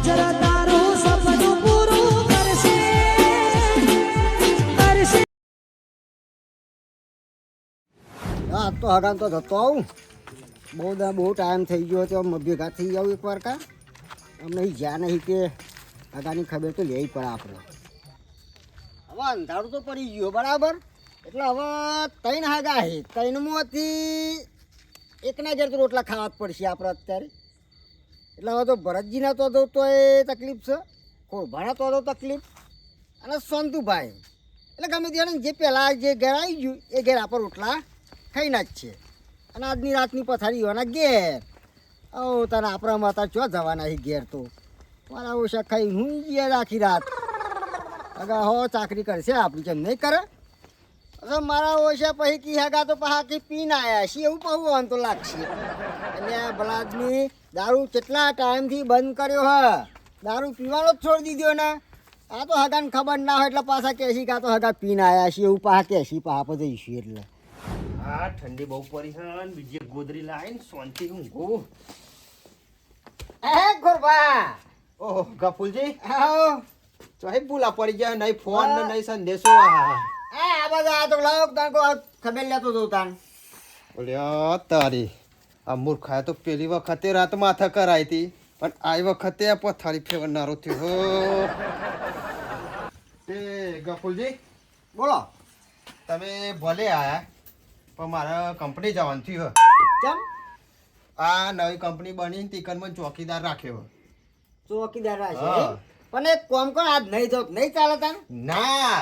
જરા તારું સપનું પૂરું કરશે કરશે. હા તો હગાન તો જતો આવું બહુ ટાઈમ થઈ ગયો તો ભેગા થઈ જાવ એકવાર કા અમને જ્યાં નહીં કે હગાની ખબર તો લેવી પડે આપણે હવે અંધારું તો પડી ગયો બરાબર એટલે હવે ત્રણ હાગા છે ત્રણમાંથી એકના ઘેર તો રોટલા ખાવા જ પડશે આપણે અત્યારે એટલે હવે તો ભરતજીના તો દઉં તો એ તકલીફ છે ખોભાના તો તકલીફ અને સંતુભાઈ એટલે ગમે ત્યારે જે પહેલાં જે ઘેર આવી ગયું એ ઘેર આપણે રોટલા ખાઈના જ છે અને આજની રાતની પથારી હોવાના ઘેર ઓ તને આપણા માતા ચો જવાના છે ઘેર તો મારા ઓછા ખાઈ હું ગયા આખી રાત અગા હો ચાકરી કરશે આપણી જેમ નહીં કરે હવે મારા ઓછા પછી કી હગા તો પહાકી પીને આવ્યા છે એવું કહું તો લાગશે એટલે ભલા આદમી દારૂ કેટલા ટાઈમથી બંધ કર્યો હ દારૂ પીવાનો જ છોડી દીધો ને આ તો હગાને ખબર ના હોય એટલે પાછા કહેશી કાં તો હગા પીને આવ્યા છે એવું પાછા કહેશી પાછા જઈશું એટલે હા ઠંડી બહુ પડી છે ને બીજી ગોદરી લાવીને શાંતિ ઊંઘું. એ ગોરબા ઓહો ગફુલજી આવો ચોહી ભૂલા પડી ગયા નહીં ફોન ને નહીં સંદેશો. આ બધા આ તો લાવ તાન કો ખબર લેતો તો તાન ઓલ્યા તારી આ મૂર્ખાએ તો પેલી વખતે રાત માથા કરાઈ હતી પણ આ વખતે આ પથારી ફેરવનારો થયો હો. તે ગફુલજી બોલો તમે ભલે આયા પણ મારે કંપની જવાનું થયું ચમ આ નવી કંપની બની તીકનમાં ચોકીદાર રાખ્યો. ચોકીદાર હા. છે પણ એક કોમ કોણ આજ નહીં જાવ નહીં ચાલે તાન ના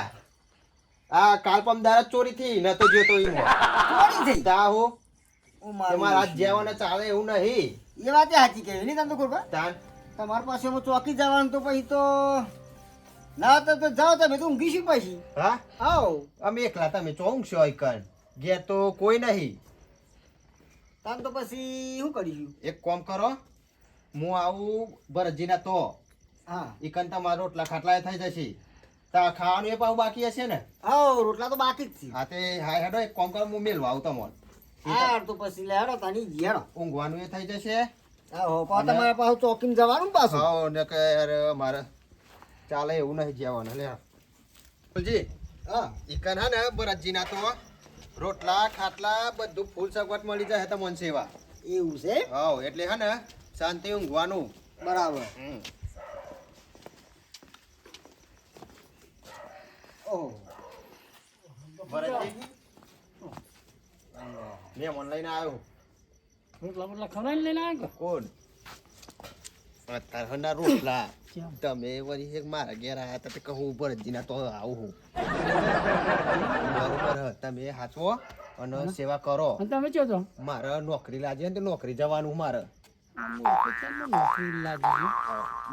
આ કાલ પમદાર ચોરી થી ન તો જોતો ઈ ચોરી થઈ તા હો ઓ મારું તમારા હાથ જેવાને ચાલે એવું નહીં. એ વાત સાચી કહી નહીં તમે ગોરબા તાન તમારી પાસે હું ચોકી જવાનું તો પછી તો ના તો જાઓ તમે તો ઊંઘીશું પછી હા આવો અમે એકલા તમે ચોંગ છો કણ ઘેર તો કોઈ નહીં. તાન તો પછી શું કરીશું એક કામ કરો હું આવું ભરતજીના તો હા ઈકન તમારો રોટલા ખાટલા થઈ જશે તા ખાવાનું એ પાછું બાકી હશે ને. આવો રોટલા તો બાકી જ છે હા તે હા હેડો એક કામ કરો હું મેલવા આવું તમને હા તો પછી લેડો તાની જીયાડો ઊંઘવાનું એ થઈ જશે. આવો પા તમારે પાછું ચોકીમાં જવાનું પાછું હા ને કે યાર મારે ચાલે એવું નહીં જવાનું લે જી હા ઈકન હા ને ભરતજીના તો રોટલા ખાટલા બધું ફૂલ સગવડ મળી જાય તમને સેવા. એવું છે હા એટલે હે ને શાંતિ ઊંઘવાનું. બરાબર ઓહ ભરતજી મેં ઓનલાઈન આવ્યો રોટલા ખવડાવીને લઈને આવ્યો કોણ તારના રોટલા તમે વળી એક મારા ઘેર આવ્યા હતા તે કહું ભરતજીના તો આવું હું બરોબર હ તમે હાચવો અને સેવા કરો. અને તમે ચો તો મારે નોકરી લાગી ને તો નોકરી જવાનું મારે નોકરી લાગી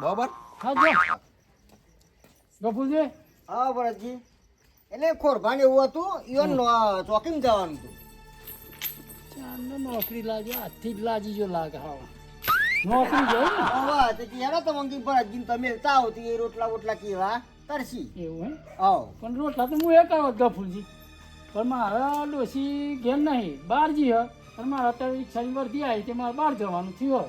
બરોબર. હા જો ગફુરજી હા ભરતજી એટલે ખોરભાને એવું હતું ઈવન ચોકીમાં જવાનું હતું ચાંદને નોકરી લાગી આજથી જ લાગી જો લાગે હા નોકરી જાય ને હવે તે હેડો તો મંગી ભરતજી તમે તાવ તો એ રોટલા વોટલા કેવા તરસી એવું હે આવો પણ રોટલા તો હું એક આવત ગફુરજી પણ મારા ડોસી ઘેર નહીં બહાર જી હ પણ મારા અત્યારે શનિવારથી આવી તે મારે બહાર જવાનું થયું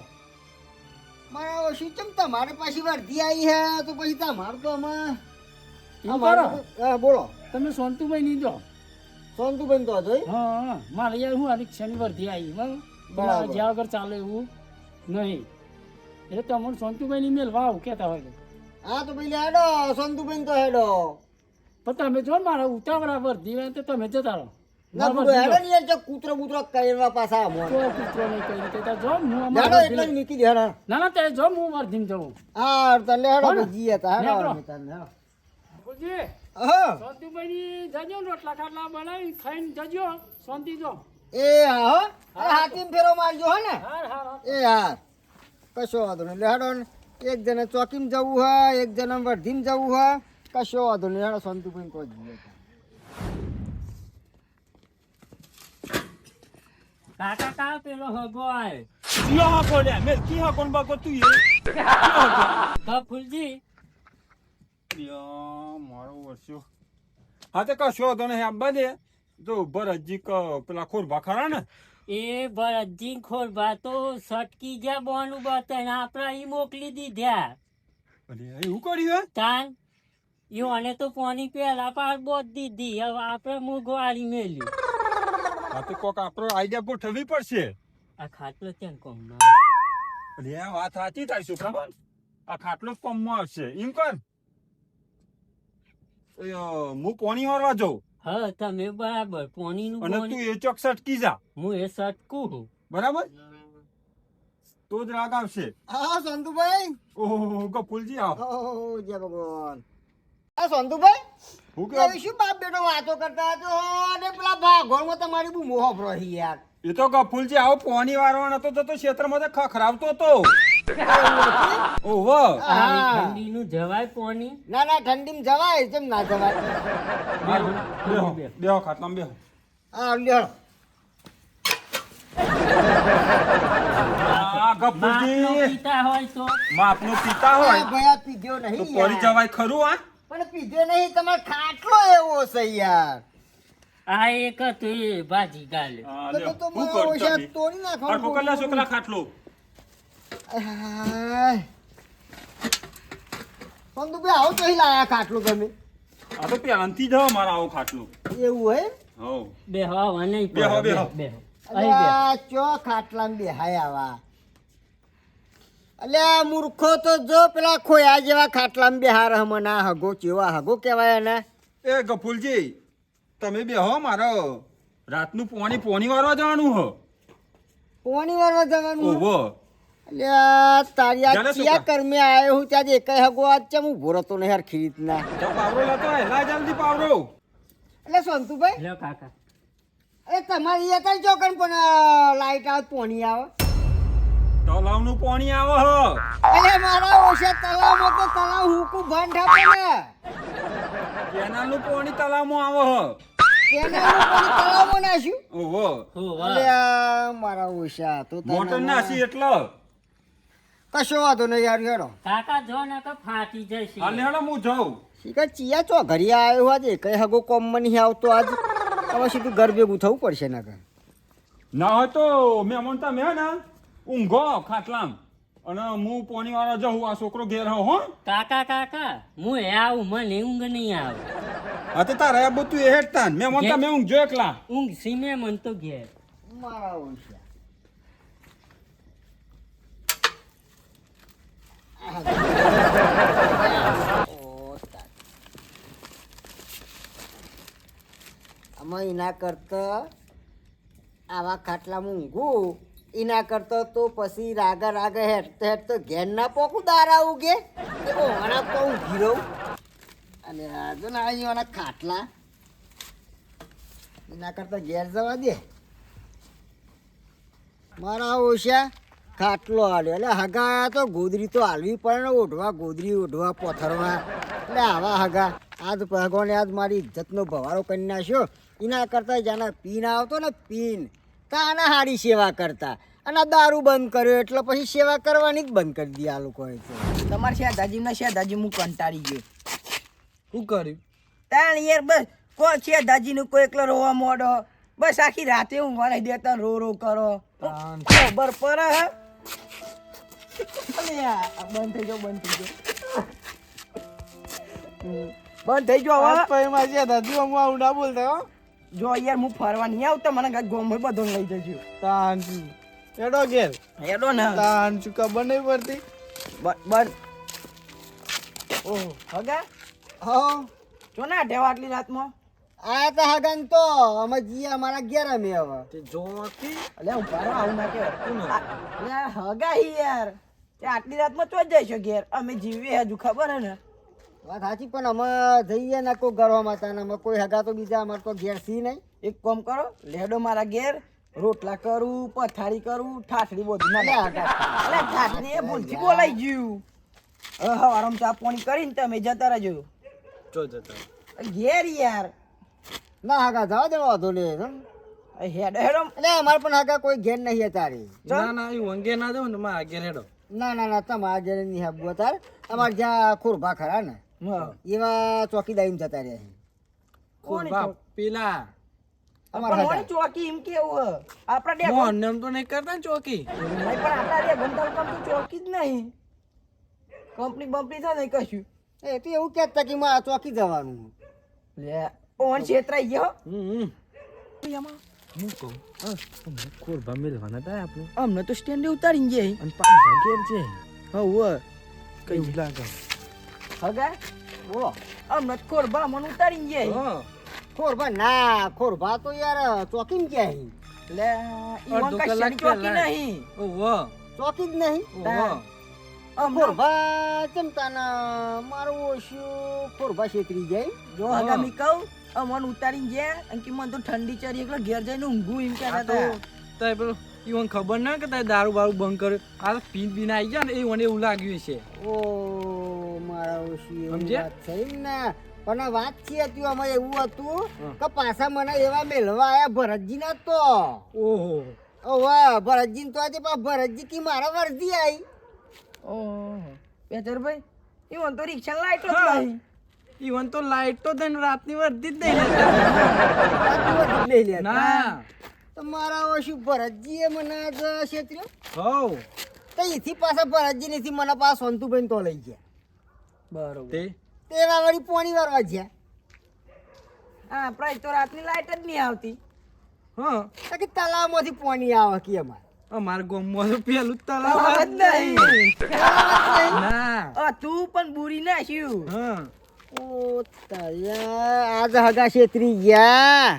મારા શું ચમ તમારે પાછી વર્ધી આવી હે તો પછી તમારે તો અમે એવું કરો હા બોલો તમે સોનતુભાઈ નહીં જો સોનતુબેન તો જોઈ હા મારે યાર હું આની શનિવારથી આવી બરાબર. બરાબર જ્યાં વગર ચાલે એવું નહીં એટલે તમને સોનતુભાઈ ની મેલ વાવ કહેતા હોય તો. હા તો પેલી હેડો સોનતુબેન તો હેડો પણ તમે જો ને મારા ઉતાવળા વર્ધી હોય તો તમે જતા રહો ના મારા તું હેડો વર્ધી ને યાર જો કૂતરો બૂતરો કરવા પાછા આવો કોઈ કૂતરો નહીં કરી રીતે જો હું હેડો અમારા એટલે જ વર્ધી મૂકી દે હેડો ના ના તે જો હું વર્ધીને જવું હા તને હેડો હો ને? ભાઈ જીએ તા હેડો નેકળો. અમે તને હેડો બોલજી હા સોનતુભાઈ ની જજો ને રોટલા ખાટલા બનાવી ખાઈને જજો શાંતિ જો એ હા હો અરે હાથીમ ફેરો મારજો હો ને હાર હાર હાર. એ યાર કશો વાંધો નહીં હેડો ને એક જણે ચોકીમાં જવું હોય એક જણે વર્ધીમાં જવું હોય કશો વાંધો નહીં હેડો સોનતુભાઈ તો જીએ કાકા કા પેલો હગો આય Siapa kau ni? Mel, kira kau nak kau tu ye? ગફુરજી Ya, maru wasyo. Ada kau show tu ni yang bade. Tu beraji kau pelakor bakar na. એ ભરતજી ખોરભા તો સટકી જ્યાં બોનું બતન આપણા ઈ મોકલી દીધા અરે એવું કર્યું તાન ઈઓને તો પાણી પેલા પાર બોધ દીધી હવે આપણે મુગવાળી મેલ્યું આ તો કોક આપણો આઈડિયા ગોઠવવી પડશે. આ ખાટલો ત્યાં કોમમાં અરે આ વાત સાચી થાય છોકરા. આ ખાટલો પંપમાં આવશે એમ કર. હું પોણી વાળવા જાઉં હા તમે બરાબર પાણીનું અને તું પાણી એ ચોક સટકી જા, હું એ સટકું હું બરાબર? તો જ રાગ આવશે. હા સંતુભાઈ. ઓહો ગફુલજી આવો. ઓહો જય ભગવાન. આ સંતુભાઈ હું કે તમે શું બાપ બેટો વાતો કરતા હતો અને પેલા ભાગોળમાં તમારી બહુ મોહ રહી યાર. એ તો ગફુલજી આવો પોણી વાળવાનો હતો તો ક્ષેત્રમાં તો ખખરાવતો હતો. ઓહો આવી ઠંડીનું જવાય પાણી ના ના ઠંડીમાં જવાય કેમ ના જવાય. બેહો બેહો ખાટલામાં બેહો. હા લ્યો. આ બાપનો ગફુલજી પિતા હોય તો માપનો પિતા આ હોય ભયા પીધો તો નહીં પડી યાર. જવાય ખરું. આ પણ પીધો નહીં તમારો ખાટલો એવો છે યાર. આ એક હતું એ ભાજી ગાલે હા, તો લ્યો. તો હું મારા કરતા ઓછા બી? તોડી નાખવાનું. હરખો કર લે છોકરા ખાટલો. આય. સંતુભાઈ આવો તો અહીં લાયા ખાટલો તમે. આ તો પહેલાંથી જ હવે મારા આવો ખાટલો. એવું હે? હઉ. બેહો હવે નહીં બેહો, પડે. બેહો. બેહો અરે અહીં બેહો. આ ચો ખાટલામાં બેહાય આવા. અલ્યા મૂર્ખો તો જો પેલા ખોયા જેવા ખાટલામાં બેહાર હમણાં આ હગો કેવા હગો કહેવાય એને. એ ગફુલજી તમે બેહો, મારો રાતનું પોણી વાળવા જવાનું હો. પોણી વાળવા જવાનું. ઓહો અલ્યા તારી આ જાને ક્યાં છોકરા. કર્મે આયો હું ત્યાં એકઈ હગો આજ ચમ ઊભો રહેતો નહીં હરખી રીતના. તો પાવરો લેતો આય. લાય જલ્દી પાવરો. એટલે સંતુભાઈ લ્યો કાકા અરે તમારી અત્યારે ચોકન પણ લાઈટ આવે પોણી આવે. તલાવનું પોણી આવે હ. અરે મારા ઓછા તલાવમાં તો તલાવ હુકુ બંધ આપે ને. કેનાલનું પોણી તલાવમાં આવે હ. કેનાલનું પાણી તલાવમાં નાખ્યું. ઓહો હો વાહ. અલ્યા મારા ઓછા તો તને મોટર નાસી એટલે. કશો વાંધો નહીં યાર હેડો. કાકા જો ને તો ફાટી જશે હાલ હેડો હું જાઉં. શીખર ચિયા ચો ઘરે આવ્યો આજે કઈ હગો કોમમાં નહીં આવતો આજ. હવે સીધું ઘર ભેગું થવું પડશે ને કે. ના હોય તો મહેમાન તમે હે ને ઊંઘો ખાટલામ અને હું પોણી વાળા જાઉં. આ છોકરો ઘેર હો. કાકા કાકા હું એ આવું મને ઊંઘ નહીં આવે હા તો તારે આ બધું એ હેડતા મહેમાન તમે ઊંઘજો એકલા. ઊંઘ સીમે મન તો ઘેર મારા ઓછા આમાં એના કરતા આવા ખાટલામાં ઊંઘું એના કરતા તો પછી રાગા રાગા હેઠતો ઘેર ના પોકું દારા ઉગે ઓણા તો ઊંઘી રહું. અને આજે ના અહીંયાના ખાટલા એના કરતા ઘેર જવા દે. મારા ઓછા ખાટલો હાલ્યો એટલે હગા તો ગોદરી તો હાલવી પડે ને. ઓઢવા ગોદરી ઓઢવા પોથરવા એટલે આવા હગા આજ ભગવાને આજ મારી ઇજ્જતનો ભવારો કરી નાખ્યો. એના કરતાં જેના પીન આવતો ને પીન તાના હારી સેવા કરતા અને આ દારૂ બંધ કર્યો એટલે પછી સેવા કરવાની જ બંધ કરી દી આ લોકોએ તો. તમારે શેઠાજી ના શેઠાજી હું કંટાળી ગયો. શું કર્યું? તાણ યાર બસ કોઈ શેઠાજી નું કોઈ એકલો રોવા મોડો બસ આખી રાતે ઊંઘવા નહીં દેતા રો રો કરો ખબર પડે હે. અલે આ બંધ થઈ ગયો બંધ થઈ ગયો બંધ થઈ ગયો હવે. જો યાર હું ફરવા નહીં આવતો મને ગોમ બધો લઈ જજો. એડો ઘેર હેડો ને તાન શું ખબર નહીં પડતી. બંધ. ઓહો હગા હા જો ના ઢેવા આટલી રાતમાં આ તો હગન તો અમે જીયા અમારા ઘેર અમે હવે જોતી અલે હું પારો આવું ના કે અલે હગા હી યાર તે આટલી રાતમાં ચો જઈશું ઘેર અમે જીવીએ હજુ ખબર હે ને. વાત સાચી પણ અમે જઈએ ને કોઈ ગરવા માતા ને અમે કોઈ હગા તો બીજા અમારે તો ઘેર સી નહીં. એક કામ કરો લેડો મારા ઘેર રોટલા કરું પથારી કરું ઠાઠડી બધું ના લે લે અલે ઠાઠડી એ ભૂલથી બોલાઈ ગયું. હવે હવારમાં ચા પાણી કરીને તમે જતા રહેજો ચો જતા ઘેર યાર. ના હગા જવા દેવા વાંધો લે હેડો હેડો એટલે અમારે પણ હગા કોઈ ઘેર નહીં તારી. ના ના એ વંગે ના જાવ ને મારા ઘેર હેડો. ના ના ના તમારા ઘેર નહીં હબો તાર અમારે જ્યાં ખોરભા ખરા ને એવા ચોકીદારી જતા રહ્યા છે. કોણ બાપ પેલા અમારા પણ હગા. ચોકી એમ કેવું હે આપડા ડે મોહન એમ તો નહીં કરતા ને ચોકી. પણ આપડા રે ગંધાલ કામ તો ચોકી જ નહીં. કંપની બંપની થાય નહીં કશું. એ તો એવું કહેતા કે મારે ચોકી જવાનું. લે ઓન છેતરાઈ ગયો. હું કહું ખોરભા મેલવાના હતા આપણે અમને તો સ્ટેન્ડે ઉતારીને જાય. અને પાછા ઘેર છે હવે કઈ લાગે હગા બોલો. અમને તો ખોરબા મને ઉતારીને જાય. ખોરભા ના, ખોરભા તો યાર ચોકી ગયા હી. લે ઈવન અડધો કશાની કલાક ચોકી પહેલા. નહીં. ઓહો ચોકી જ નહીં. ઓહો અમને ખોરભા ચમતાના મારું ઓછું ખોરભા છેતરી જાય. જો હગા મી કહું અમને ઉતારીને જાય અને કે મને તો ઠંડી ચડી એટલે ઘેર જઈને ઊંઘું એમ કહેતા આ તો હતા. તારે પેલો ઈવન ખબર ના કે તારે દારૂ બારૂ બંધ કર્યો આ તો પીન પીને આવી ગયા ને એ મને એવું લાગ્યું છે ઓ મારા ઓછી એવી સમજ્યા? વાત થઈ ને. પણ આ વાત છે હતી આમાં એવું હતું હા. કે પાછા મને એવા મેલવા આયા ભરતજી ના તો. ઓહો વાહ ભરતજી ને તો આજે પા ભરતજી કી મારા વર્દી આવી. ઓહો બેચરભાઈ ઈવન તો રિક્ષા લાઈટ જ હા. નહીં. ઈવન તો લાઈટ તો થઈને રાતની વર્દી જ નહીં લેતા. લઈ લે ના તો મારા ઓછું ભરતજી એ મને આજ છેતર્યો. હો તો એથી પાછા ભરતજી નથી મને પાછા સોનતુભાઈ તો લઈ ગયા. બરોબર. તે તેવા વળી પોણી વારવા જ્યાં. હા પ્રાય તો રાતની લાઈટ જ નહીં આવતી. હા તો કે તલાવમાંથી પોણી આવે કે અમારે. અમારા ગામમાં તો પેલું જ તલાવ આવા જ નહીં. ના તું પણ બુરી નાખ્યું. હા ઓ તારા આજ હગા છેતરી ગયા.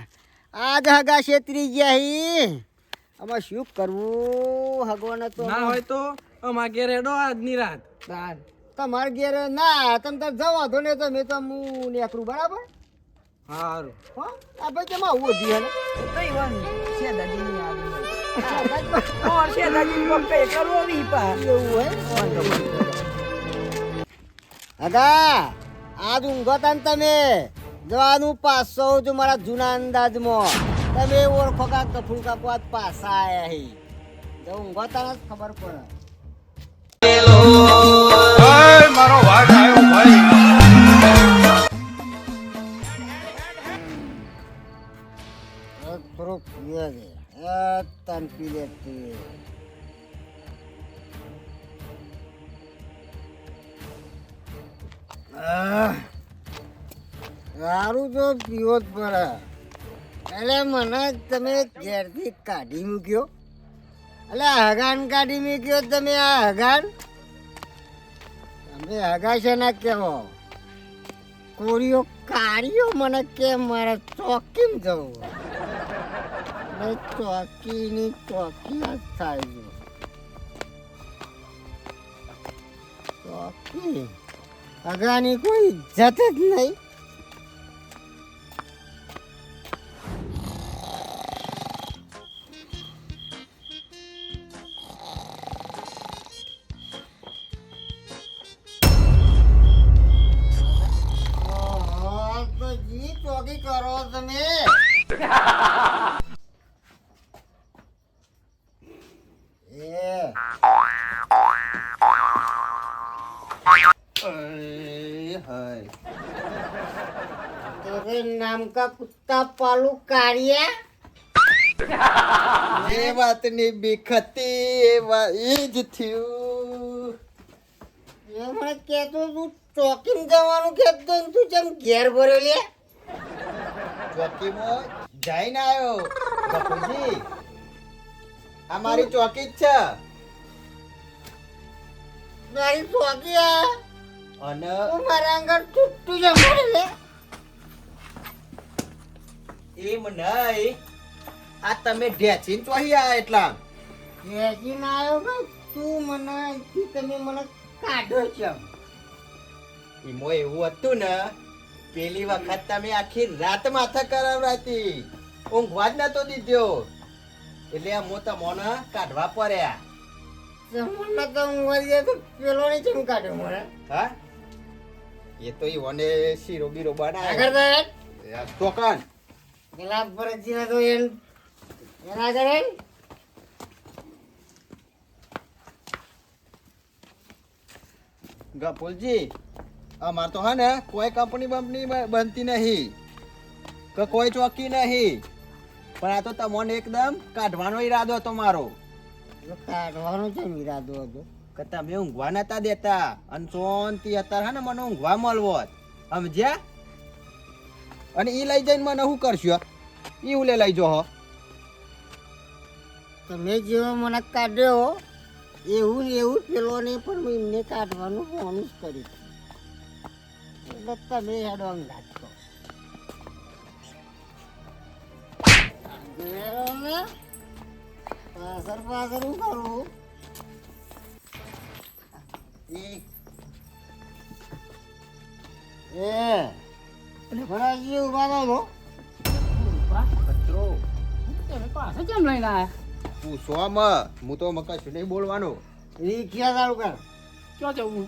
આજ હગા છેતરી ગયા હી. આમાં શું કરવું હગવાને તો. ના હોય તો અમારે ઘેર હેડો આજની રાત તાર તમારે ઘેર ના તમે તાર જવા દો ને તમે તો હું નીકળું બરાબર. સારું હો આ ભાઈ કેમ આવું હતી હે તો ઈવન છે દાદીની આવી. ઓર છે દાદીની પક્કે કરવો વી પા. એવું હે હગા આજ ઊંઘો તા ને તમે જવાનું પાછો જો મારા જૂના અંદાજમાં તમે ઓળખો કા કફુલ કાકો આજ પાછા આયા હી. જો ઊંઘો તા ને ખબર પડે. મારો વાઘ આવ્યો ભાઈ. થોડુંક પીવે છે તન પી લે તું. સારું તો પીવો જ પડે. એટલે મને તમે ઘેરથી કાઢી મૂક્યો. એટલે હગાન કાઢી મૂક્યો તમે. આ હગાન તમે હગા છે ના કેવો કોરીઓ કાઢ્યો મને કે મારે ચોકીમ જવું. ચોકીની ચોકી જ થાય છે. ચોકી હગાની કોઈ ઇજ્જત જ નહીં. ઓહો, તો જી ચોકી કરો તમે. એ હાય तेरे नाम का कुत्ता पालू कारिया. એ વાતની બીક હતી એ જ થયું. એ મને કહેતો તું ચોકીને જવાનું કહેતો ને તું જેમ ઘેર ભર્યો લે. ચોકીમાં જઈને આવ્યો બાપુજી. આ મારી ચોકી જ છે મારી ચોકી આ અને તું મારા આગળ તું જેમ ભરે લે. એમ નહીં આ તમે ઢેચીને ચોહી આયા એટલા. વેચીને આવ્યો કે તું મને અહીંથી તમે મને કાઢો છે. એમાં એવું હતું ને પેલી વખત તમે આખી રાત માથા કરાવરાતી ઊંઘવા જ નતો દીધો એટલે આ મોટા મોના કાઢવા પડ્યા. મને તો ઊંઘવા દે તો પેલો ને ચમ કાઢ્યો મને. હા એ તો ઈવોને શીરો બીરો આગળ બનાવ્યો તો ટોકન પેલા ભરતજીને તો એના આગળ હે ને. ગફુલજી અમાર તો હા ને કોઈ કંપની બંપની બનતી નહીં કે કોઈ ચોકી નહીં પણ આ તો તમને એકદમ કાઢવાનો ઈરાદો હતો મારો. કાઢવાનો છે ઈરાદો હતો. કે તમે ઊંઘવા નતા દેતા અને શાંતિ અત્યારે હે ને મને ઊંઘવા મળવો સમજ્યા અને ઈ લઈ જઈને મને શું કરશો ઈ ઉલે લઈ જો હો તમે જેવો મને કાઢ્યો એવું ને એવું પેલો ને પણ મેં એમને કાઢવાનું ફોન જ કર્યું એટલે તમે હેડો અંગાત કહો પાછળ પાછળ હું કરું ભરાજી ઉભા રહો કચરો તમે પાછા કેમ લઈને આયા પૂછો હું તો કશું નહીં બોલવાનું રિક્ષા ચાલુ કર ક્યાં જવું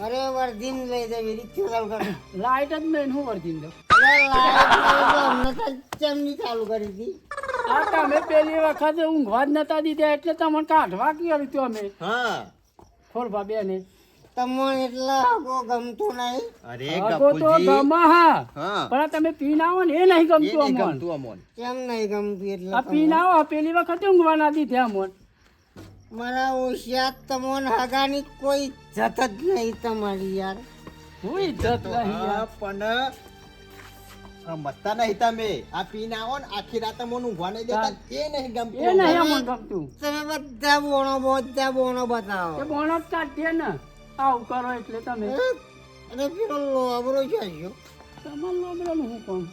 અરે વર્ધીને લઈ જાય રિક્ષા ચાલુ કર લાઈટ જ નહીં હું વર્તી દઉં અમને તો ચમની ચાલુ કરી હતી આ તમે પેલી વખત ઊંઘવા જ નતા દીધા એટલે તમને કાઢવા કર્યું હતું અમે હા ખોરભા બેને તમને એટલા ગમતું નહીં અરે આગો તો ગપુજી ગમે હા હા પણ આ તમે પીને આવો ને એ નહીં એ ગમતું નહીં અમોન ગમતું અમોન કેમ નહીં ગમતું એટલે આ પીને આવો પેલી વખત ઊંઘવા ના દીધા અમોન મારા ઓશિયાત તમને હગાની કોઈ ઇજ્જત જ નહીં તમારી યાર હું ઇજ્જત નહીં હા, યાર. પણ મતતા નહીં તમે આ પીને આવો ને આખી રાત મને ઊંઘવા નહીં દેતા એ નહીં ગમતું એ નહીં અમોન. અમોન ગમતું તમે બધા બોણો બતાવો એ બોનસ કાઢીએ ને આવું કરો એટલે તમે અને પેલો લોબરો છે તમારે લોબરાનું હું કહું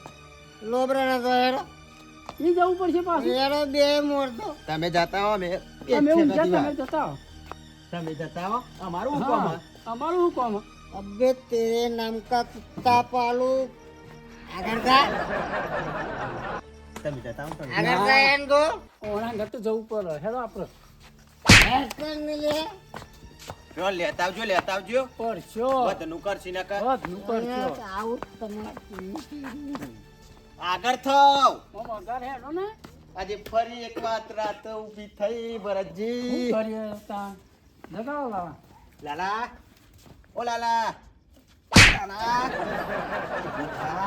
લોબરા તો હેરો એ જવું પડશે પાછું હેરો બે મોરતો તમે જતા હો મેં તમે ઊંઘ્યા તમે જતા હો. તમે જતા હો અમારું હા, હુકમ અમારું હું કહું अबे तेरे नाम का कुत्ता पालू अगर का તમે જતા હો તમે अगर का एंडो ઓણા ઘર તો જવું પડે હેડો આપણે ऐसा मिले જો લેતા આવજો પડશો વધનું કરશી ના કર વધનું પડશો आउट तुम्हारा આગળ થાવ મામા ઘર હેડો ને આજે ફરી એક વાત રાત ઊભી થઈ શું ભરતજી કરીએ તા જગાવો લાવા લાલા ઓ લાલા લાલા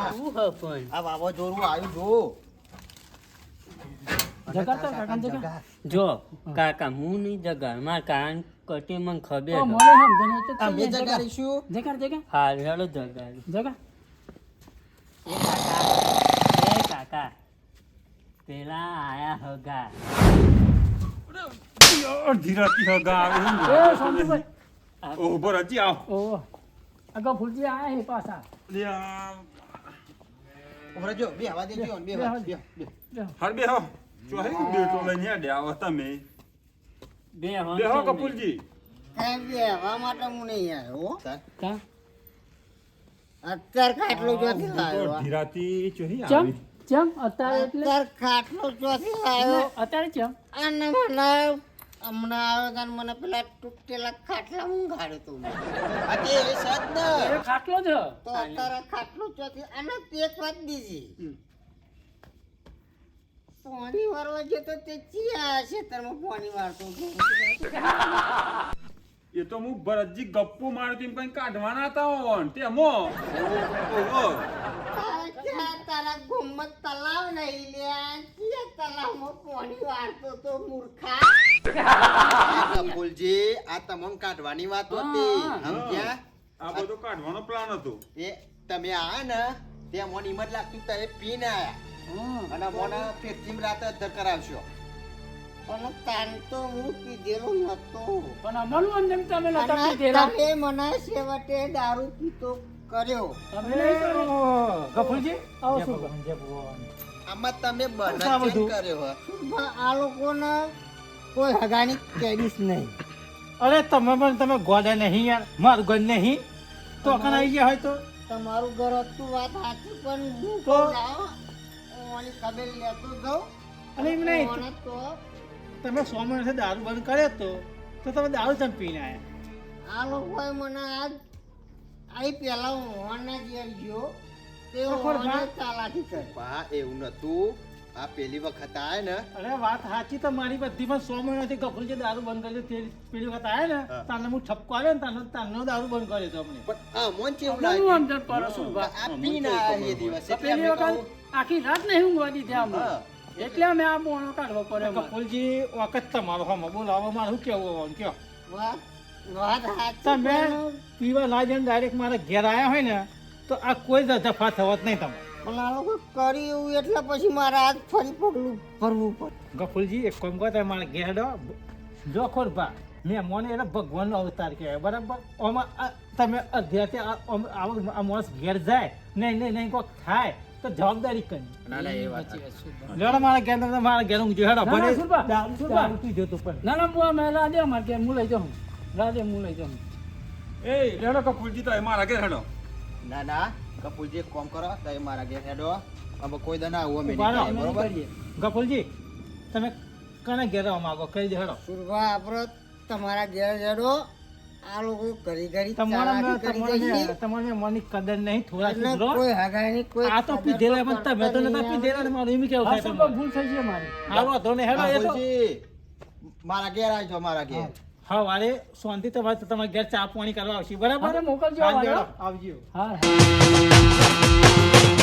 શું હ પણ આ વાવાઝોડું આવ્યું જો જગાતા કાકા જગા જો કાકા હું નહીં જગા માર કાન કટી મને ખબર ઓ છે. મને સમજણ એટલે અમે જગા જગાડીશું જગા હાલ હેડો જગા જગા એ કાકા પેલા આયા હગા અડધી રાતી હગા આવે એ સોમજીભાઈ ઓ ભરતજી આવ ઓ આગળ ફૂલજી આયા હે પાછા લે આ ઉભરે જો બે હવા દેજો બે હવા બે હાર બે હો જો હે બેટો લઈને હેડે આવો તમે બે બે હો કપૂરજી कहीं भी हवा माटा मुँह नहीं है वो કા અત્યાર ખાટલો ચોથી તો લાવ્યો અડધી રાતી ચોહી ચમ આવી ચમ અત્યારે એટલે અત્યાર ખાટલો ચોથી લાવ્યો અત્યારે ચમ અને મને હમણાં આવ્યો તાન મને પેલા તૂટેલા ખાટલા ઊંઘાડ્યો તું અતે એ સદ ન એ ખાટલો જ તો અત્યારે ખાટલો ચોથી અને તે એક વાત બીજી પાણી વારવા જતો તે ચિયા ખેતરમાં પાણી વારતો હતો. એ તો હું ભરતજી ગપ્પુ મારતી પણ કાઢવાના હતા ઓન તેમો ઓહો તારા ગોમત તલાવ નહીં લ્યા ચિયા તલાવમાં પાણી વારતો તો મૂર્ખા કપૂરજી આ તમન કાઢવાની વાત હતી સમજ્યા આ બધો કાઢવાનો પ્લાન હતો એ તમે આ ને તે મને હિંમત લાગતું તમે પીને આયા અને મને ફેરથી રાત અધર કરાવશો પણ તાન તો હું પીધેલો નતો પણ અમારું અંજમ તમે નતા અને પીધેલા તમે મને છેવટે દારૂ પીતો કર્યો તમે નહીં કર્યું ગફુરજી આવો શું કહો? આમાં તમે બનાવ કર્યો હો પણ આ લોકોને કોઈ હગાની કેડીશ નહીં અરે તમે પણ તમે ગોડા નહીં યાર મારું ઘર નહીં તો કણ આવી ગયા હોય તો તમારું ઘર હતું વાત સાચી પણ હું તો? કહું લાવો, ઓની ખબર લેતો જાઉં અરે એમ નહીં ઓને તો તમે 100 મહિનાથી દારૂ બંધ કર્યો તો તમે દારૂ તમે પીને આવ્યા આ લોકોએ મને આજ આઈ પહેલા હું ઓના ઘેર ગયો તે બરાબર, ઓને વાત. ચાલાકી કરી બા એવું નતું આ પેલી વખત આય ને અરે વાત સાચી તો મારી બધી પણ 100 મહિનાથી ગફુરજી દારૂ બંધ કર્યો તે પેલી વખત આવ્યા ને હા. તાને હું ઠપકો આવ્યો ને તાનો દારૂ બંધ કર્યો તો અમને પણ આ મોન કેવું અમારું લાગ્યું અંજમ કરો શું બા? આ પીને આયા એ દિવસ એટલે પેલી અમે વખત કહું, આખી રાત નહીં ઊંઘવા દીધી અમને હા. એટલે અમે આ બોણો કાઢવો પડે અમારે. ગફુરજી વખત તમારો હમ બોલાવો મારે શું કેવું હોવાનું કયો વાત વાત સાચી તમે પણ પીવા ના જઈને ડાયરેક્ટ મારા ઘેર આવ્યા હોય ને તો આ કોઈ જ દફા થવત નહીં તમે. આ લોકો કરી એવું એટલે પછી મારે આજ ફરી પગલું ભરવું પડે. ગફુરજી એક કામ કરો, તમે મારા ઘેર ડો જો ખોરભા મેં મોને એટલે ભગવાનનો અવતાર કહેવાય, બરાબર? આમાં તમે અધ્યાથી આ માણસ ઘેર જાય નહીં કોઈક થાય તો જવાબદારી કરી. લેવડો મારા ઘેર, તમે મારા ઘેર ઊંઘજો હેડો. ના, ના, ભલે સુરભા, સુરભા. દારૂ પીધો તો પણ ના ના હું અમે રાધે અમારે ઘેર હું લઈ જાઉં રાધે હું લઈ જાઉં. એ લેડો કપૂરજી તો મારા ઘેર હેડો. ના ના કપૂરજી એક કામ કરો તો મારા ઘેર હેડો. હવે કોઈ દા ના આવું અમે ઉભા રહો. નહીં કરીએ, બરોબર? ગફુરજી તમે કને ઘેર આવવા માંગો કહી દે હેડો. સુરભા આપણે તમારા ઘેર જડો. આ લોકો ઘડી ઘડી તમારા ચાલાકી કરી જશે. તમારે મની કદર નહીં, થોડા એટલે સુધરો. કોઈ હગાઈની કોઈ આ તો કદર પીધેલા પણ કરતા તમે તો નતા નહીં. પીધેલા ને મારું એમ કેવું હા થાય સુરભા, તમારે. ભૂલ થઈ છે મારી. હાલો વાંધો નહીં, હેડો એ તો. કપૂરજી મારા ઘેર આવજો, મારા ઘેર. હા વારે શાંતિ તમારે ઘેર ચા પાણી કરવા આવશે, બરાબર? હા, તો મોકલજો હા, વારે. હેડો, આવજો. હા હા